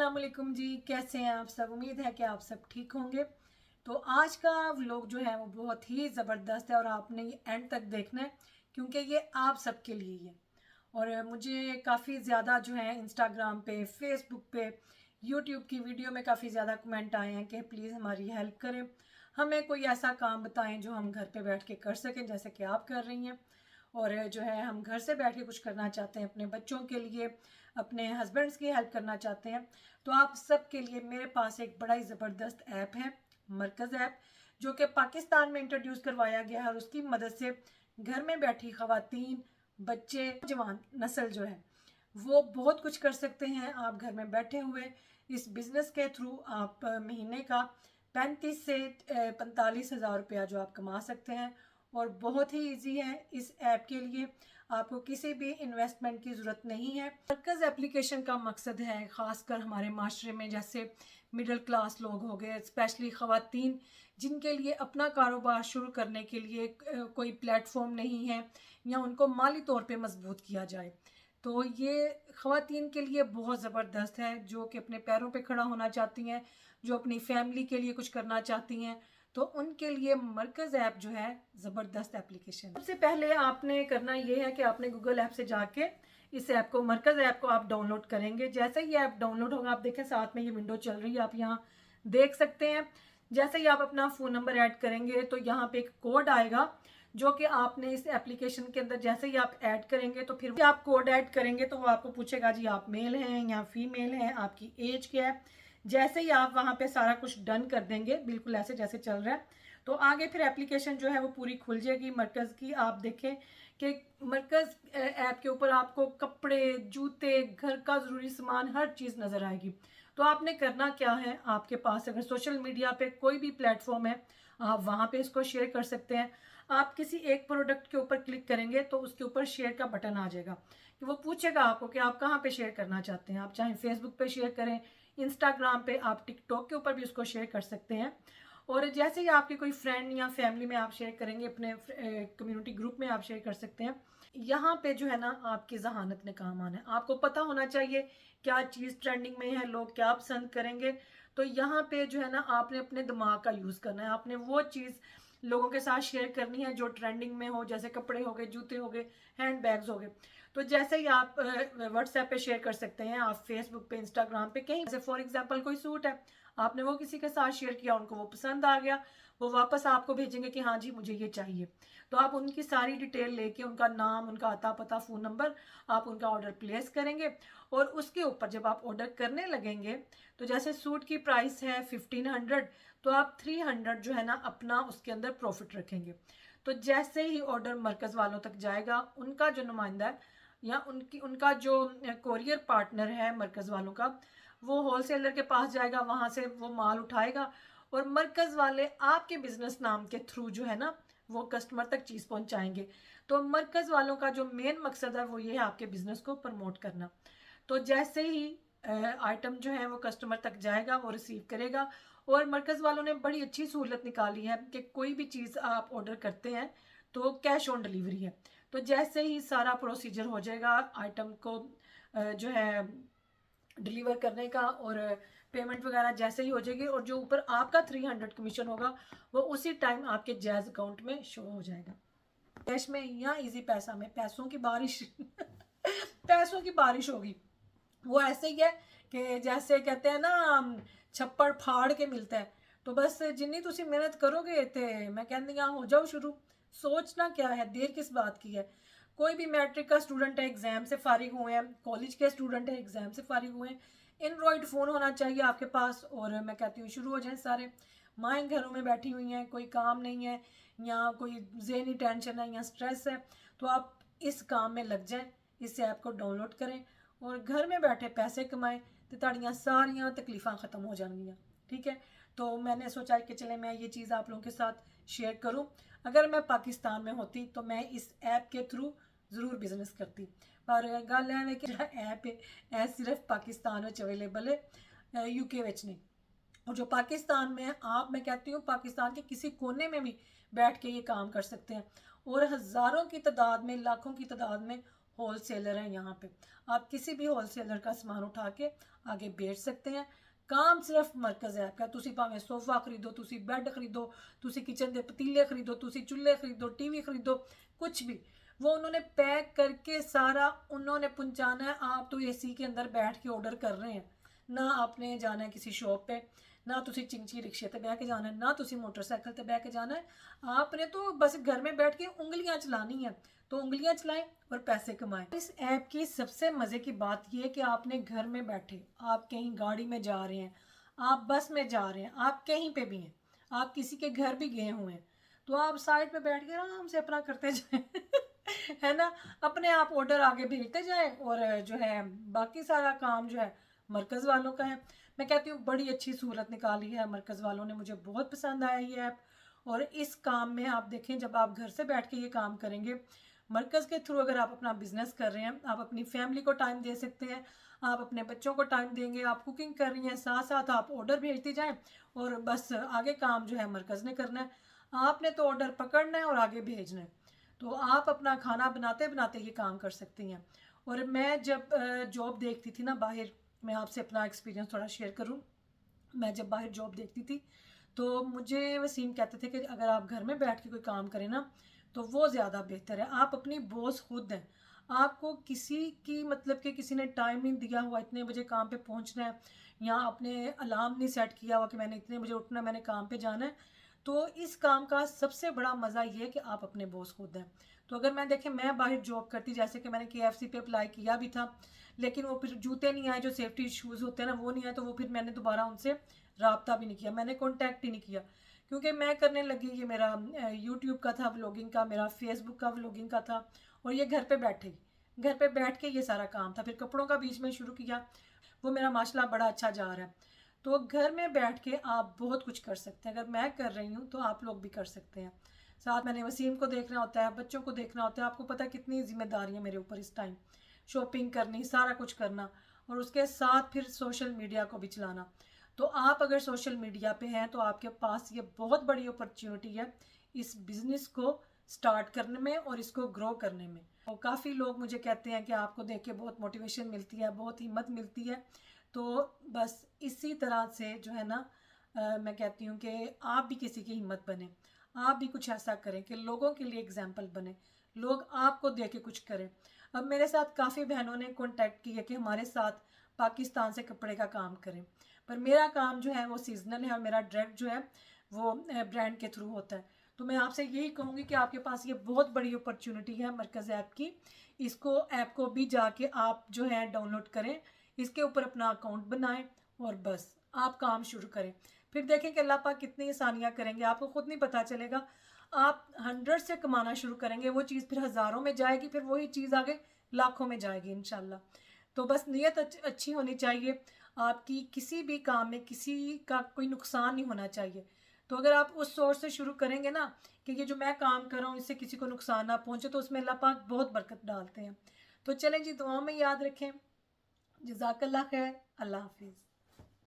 अस्सलाम वालेकुम जी, कैसे हैं आप सब। उम्मीद है कि आप सब ठीक होंगे। तो आज का व्लॉग जो है वो बहुत ही ज़बरदस्त है और आपने ये एंड तक देखना है क्योंकि ये आप सब के लिए ही है। और मुझे काफ़ी ज़्यादा जो है इंस्टाग्राम पे, फेसबुक पे, यूट्यूब की वीडियो में काफ़ी ज़्यादा कमेंट आए हैं कि प्लीज़ हमारी हेल्प करें, हमें कोई ऐसा काम बताएं जो हम घर पे बैठ के कर सकें जैसे कि आप कर रही हैं। और जो है हम घर से बैठ के कुछ करना चाहते हैं, अपने बच्चों के लिए, अपने हस्बैंड्स की हेल्प करना चाहते हैं। तो आप सब के लिए मेरे पास एक बड़ा ही ज़बरदस्त ऐप है, मरकज़ ऐप, जो कि पाकिस्तान में इंट्रोड्यूस करवाया गया है और उसकी मदद से घर में बैठी ख़वातीन, बच्चे, जवान नस्ल जो है वो बहुत कुछ कर सकते हैं। आप घर में बैठे हुए इस बिज़नेस के थ्रू आप महीने का 35 से 45 हज़ार रुपया जो आप कमा सकते हैं। और बहुत ही इजी है। इस ऐप के लिए आपको किसी भी इन्वेस्टमेंट की ज़रूरत नहीं है। मरकज़ एप्लीकेशन का मकसद है ख़ासकर हमारे माशरे में जैसे मिडिल क्लास लोग हो गए, स्पेशली ख़वातीन जिनके लिए अपना कारोबार शुरू करने के लिए कोई प्लेटफॉर्म नहीं है या उनको माली तौर पे मजबूत किया जाए, तो ये ख़वातीन के लिए बहुत ज़बरदस्त है जो कि अपने पैरों पे खड़ा होना चाहती हैं, जो अपनी फैमिली के लिए कुछ करना चाहती हैं। तो उनके लिए मरकज़ ऐप जो है ज़बरदस्त एप्लीकेशन। सबसे पहले आपने करना ये है कि आपने गूगल ऐप से जाके इस ऐप को, मरकज़ ऐप को आप डाउनलोड करेंगे। जैसे ही ऐप डाउनलोड होगा, आप देखें साथ में ये विंडो चल रही है, आप यहाँ देख सकते हैं। जैसे ही आप अपना फ़ोन नंबर ऐड करेंगे तो यहाँ पे एक कोड आएगा जो कि आपने इस एप्लीकेशन के अंदर जैसे ही आप ऐड करेंगे तो फिर आप कोड ऐड करेंगे तो वो आपको पूछेगा जी आप मेल हैं या फीमेल हैं, आपकी एज क्या है। जैसे ही आप वहाँ पे सारा कुछ डन कर देंगे, बिल्कुल ऐसे जैसे चल रहा है, तो आगे फिर एप्लीकेशन जो है वो पूरी खुल जाएगी मरकज़ की। आप देखें कि मरकज़ ऐप के ऊपर आपको कपड़े, जूते, घर का ज़रूरी सामान, हर चीज़ नज़र आएगी। तो आपने करना क्या है, आपके पास अगर सोशल मीडिया पे कोई भी प्लेटफॉर्म है, आप वहाँ पे इसको शेयर कर सकते हैं। आप किसी एक प्रोडक्ट के ऊपर क्लिक करेंगे तो उसके ऊपर शेयर का बटन आ जाएगा कि वो पूछेगा आपको कि आप कहाँ पे शेयर करना चाहते हैं। आप चाहे फेसबुक पे शेयर करें, इंस्टाग्राम पे, आप टिकटॉक के ऊपर भी उसको शेयर कर सकते हैं। और जैसे ही आपके कोई फ्रेंड या फैमिली में आप शेयर करेंगे, अपने कम्युनिटी ग्रुप में आप शेयर कर सकते हैं। यहाँ पे जो है ना आपकी जहानत ने काम आना है। आपको पता होना चाहिए क्या चीज़ ट्रेंडिंग में है, लोग क्या पसंद करेंगे। तो यहाँ पे जो है ना आपने अपने दिमाग का यूज़ करना है। आपने वो चीज़ लोगों के साथ शेयर करनी है जो ट्रेंडिंग में हो, जैसे कपड़े हो गए, जूते हो गए, हैंड बैग्स हो गए। तो जैसे ही आप व्हाट्सएप पे शेयर कर सकते हैं, आप फेसबुक पे, इंस्टाग्राम पे, कहीं जैसे फॉर एग्जांपल कोई सूट है, आपने वो किसी के साथ शेयर किया, उनको वो पसंद आ गया, वो वापस आपको भेजेंगे कि हाँ जी मुझे ये चाहिए। तो आप उनकी सारी डिटेल लेके, उनका नाम, उनका आता पता, फ़ोन नंबर, आप उनका ऑर्डर प्लेस करेंगे। और उसके ऊपर जब आप ऑर्डर करने लगेंगे तो जैसे सूट की प्राइस है 1500, तो आप 300 जो है ना अपना उसके अंदर प्रॉफिट रखेंगे। तो जैसे ही ऑर्डर मरकज़ वालों तक जाएगा, उनका जो नुमाइंदा है या उनका जो कोरियर पार्टनर है मरकज़ वालों का, वो होलसेलर के पास जाएगा, वहाँ से वो माल उठाएगा और मरकज़ वाले आपके बिजनेस नाम के थ्रू जो है ना वो कस्टमर तक चीज़ पहुँचाएंगे। तो मरकज़ वालों का जो मेन मकसद है वो ये है आपके बिजनेस को प्रमोट करना। तो जैसे ही आइटम जो है वो कस्टमर तक जाएगा, वो रिसीव करेगा। और मरकज़ वालों ने बड़ी अच्छी सहूलत निकाली है कि कोई भी चीज़ आप ऑर्डर करते हैं तो कैश ऑन डिलीवरी है। तो जैसे ही सारा प्रोसीजर हो जाएगा आइटम को जो है डिलीवर करने का, और पेमेंट वगैरह जैसे ही हो जाएगी, और जो ऊपर आपका 300 कमीशन होगा वो उसी टाइम आपके जैज़ अकाउंट में शो हो जाएगा। कैश में या इजी पैसा में पैसों की बारिश पैसों की बारिश होगी। वो ऐसे ही है कि जैसे कहते हैं ना छप्पड़ फाड़ के मिलता है। तो बस जिन्नी तुसी मेहनत करोगे ते मैं कहती हाँ हो जाओ शुरू। सोचना क्या है, देर किस बात की है। कोई भी मैट्रिक का स्टूडेंट है, एग्जाम से फारिग हुए हैं, कॉलेज के स्टूडेंट है, एग्जाम से फारिग हुए हैं, एंड्रॉयड फ़ोन होना चाहिए आपके पास। और मैं कहती हूँ शुरू हो जाए सारे। माएँ घरों में बैठी हुई हैं, कोई काम नहीं है या कोई ज़हनी टेंशन है या स्ट्रेस है, तो आप इस काम में लग जाएं, इस ऐप को डाउनलोड करें और घर में बैठे पैसे कमाएं तो ताड़ियाँ सारियाँ तकलीफ़ां ख़त्म हो जाएंगी। ठीक है, तो मैंने सोचा कि चले मैं ये चीज़ आप लोगों के साथ शेयर करूं। अगर मैं पाकिस्तान में होती तो मैं इस ऐप के थ्रू ज़रूर बिजनेस करती, पर गल है कि ऐप है सिर्फ पाकिस्तान में अवेलेबल है, यूके में नहीं। और जो पाकिस्तान में है, आप, मैं कहती हूँ पाकिस्तान के किसी कोने में भी बैठ के ये काम कर सकते हैं। और हज़ारों की तादाद में, लाखों की तादाद में ہول سیلر ہیں یہاں پہ. آپ کسی بھی ہول سیلر کا سامان اٹھا کے آگے بیچ سکتے ہیں. کام صرف مرکز ایپ کا. تسی پاویں صوفہ خریدو, تسی بیڈ خریدو, تسی کچن دے پتیلے خریدو, تسی چولہے خریدو, ٹی وی خریدو, کچھ بھی وہ انہوں نے پیک کر کے سارا انہوں نے پہنچانا ہے. آپ تو اے سی کے اندر بیٹھ کے آرڈر کر رہے ہیں, نہ آپ نے جانا ہے کسی شاپ پہ, نہ تسی چنچی رکشے تے بہ کے جانا ہے, نہ تسی موٹر سائیکل تے بہ کے جانا ہے. آپ نے تو بس گھر میں بیٹھ کے انگلیاں چلانی ہیں, تو انگلیاں چلائیں اور پیسے کمائیں. اس ایپ کی سب سے مزے کی بات یہ کہ آپ نے گھر میں بیٹھے, آپ کہیں گاڑی میں جا رہے ہیں, آپ بس میں جا رہے ہیں, آپ کہیں پہ بھی ہیں, آپ کسی کے گھر بھی گئے ہوئے ہیں, تو آپ سائڈ پہ بیٹھ کے آرام سے اپنا کرتے جائیں ہے نا, اپنے آپ آرڈر آگے بھیجتے جائیں, اور جو ہے باقی سارا کام جو ہے مرکز والوں کا ہے. میں کہتی ہوں بڑی اچھی صورت نکالی ہے مرکز والوں نے, مجھے بہت پسند آیا یہ ایپ. اور اس کام میں آپ دیکھیں, جب آپ گھر سے بیٹھ کے یہ کام کریں گے مرکز کے تھرو, اگر آپ اپنا بزنس کر رہے ہیں, آپ اپنی فیملی کو ٹائم دے سکتے ہیں, آپ اپنے بچوں کو ٹائم دیں گے, آپ کوکنگ کر رہی ہیں, ساتھ ساتھ آپ آرڈر بھیجتی جائیں, اور بس آگے کام جو ہے مرکز نے کرنا ہے. آپ نے تو آرڈر پکڑنا ہے اور آگے بھیجنا ہے, تو آپ اپنا کھانا بناتے بناتے یہ کام کر سکتی ہیں. اور میں جب جاب دیکھتی تھی نا باہر, میں آپ سے اپنا ایکسپیرینس تھوڑا شیئر کروں. میں جب باہر جاب دیکھتی تھی تو مجھے وسیم کہتے تھے کہ اگر آپ گھر میں بیٹھ کے کوئی کام کریں نا تو وہ زیادہ بہتر ہے. آپ اپنی بوس خود ہیں, آپ کو کسی کی مطلب کہ کسی نے ٹائم نہیں دیا ہوا اتنے بجے کام پہ پہنچنا ہے, یا آپ نے الارم نہیں سیٹ کیا ہوا کہ میں نے اتنے بجے اٹھنا ہے, میں نے کام پہ جانا ہے. تو اس کام کا سب سے بڑا مزہ یہ ہے کہ آپ اپنے بوس خود ہیں. تو اگر میں دیکھیں میں باہر جاب کرتی, جیسے کہ میں نے KFC پہ اپلائی کیا بھی تھا, لیکن وہ پھر جوتے نہیں آئے, جو سیفٹی شوز ہوتے ہیں نا وہ نہیں آئے, تو وہ پھر میں نے دوبارہ ان سے رابطہ بھی نہیں کیا, میں نے کانٹیکٹ ہی نہیں کیا, کیونکہ میں کرنے لگی یہ میرا یوٹیوب کا تھا ولاگنگ کا, میرا فیس بک کا ولاگنگ کا تھا, اور یہ گھر پہ بیٹھ کے یہ سارا کام تھا. پھر کپڑوں کا بیچ میں شروع کیا, وہ میرا ماشاءاللہ بڑا اچھا جا رہا ہے. تو گھر میں بیٹھ کے آپ بہت کچھ کر سکتے ہیں. اگر میں کر رہی ہوں تو آپ لوگ بھی کر سکتے ہیں. ساتھ میں نے وسیم کو دیکھنا ہوتا ہے, بچوں کو دیکھنا ہوتا ہے. آپ کو پتہ ہے کتنی ذمہ داریاں میرے اوپر اس ٹائم, شاپنگ کرنی, سارا کچھ کرنا, اور اس کے ساتھ پھر سوشل میڈیا کو بھی چلانا. تو آپ اگر سوشل میڈیا پہ ہیں تو آپ کے پاس یہ بہت بڑی اپرچونٹی ہے اس بزنس کو سٹارٹ کرنے میں اور اس کو گرو کرنے میں. اور کافی لوگ مجھے کہتے ہیں کہ آپ کو دیکھ کے بہت موٹیویشن ملتی ہے, بہت ہمت ملتی ہے. تو بس اسی طرح سے جو ہے نا میں کہتی ہوں کہ آپ بھی کسی کی ہمت بنیں, آپ بھی کچھ ایسا کریں کہ لوگوں کے لیے اگزامپل بنے, لوگ آپ کو دیکھ کے کچھ کریں. اب میرے ساتھ کافی بہنوں نے کانٹیکٹ کیا کہ ہمارے ساتھ پاکستان سے کپڑے کا کام کریں, پر میرا کام جو ہے وہ سیزنل ہے, اور میرا ڈائریکٹ جو ہے وہ برانڈ کے تھرو ہوتا ہے. تو میں آپ سے یہی کہوں گی کہ آپ کے پاس یہ بہت بڑی اپرچونٹی ہے مرکز ایپ کی. اس ایپ کو بھی جا کے آپ جو ہے ڈاؤن لوڈ کریں, اس کے اوپر اپنا اکاؤنٹ بنائیں, اور بس آپ کام شروع کریں. پھر دیکھیں کہ اللہ پاک کتنی آسانیاں کریں گے, آپ کو خود نہیں پتہ چلے گا. آپ 100 سے کمانا شروع کریں گے, وہ چیز پھر ہزاروں میں جائے گی, پھر وہی چیز آگے لاکھوں میں جائے گی انشاءاللہ. تو بس نیت اچھی ہونی چاہیے آپ کی, کسی بھی کام میں کسی کا کوئی نقصان نہیں ہونا چاہیے. تو اگر آپ اس سورس سے شروع کریں گے نا کہ یہ جو میں کام کر رہا ہوں اس سے کسی کو نقصان نہ پہنچے, تو اس میں اللہ پاک بہت برکت ڈالتے ہیں. تو چلیں جی, دعاؤں میں یاد رکھیں. جزاک اللہ خیر. اللہ حافظ.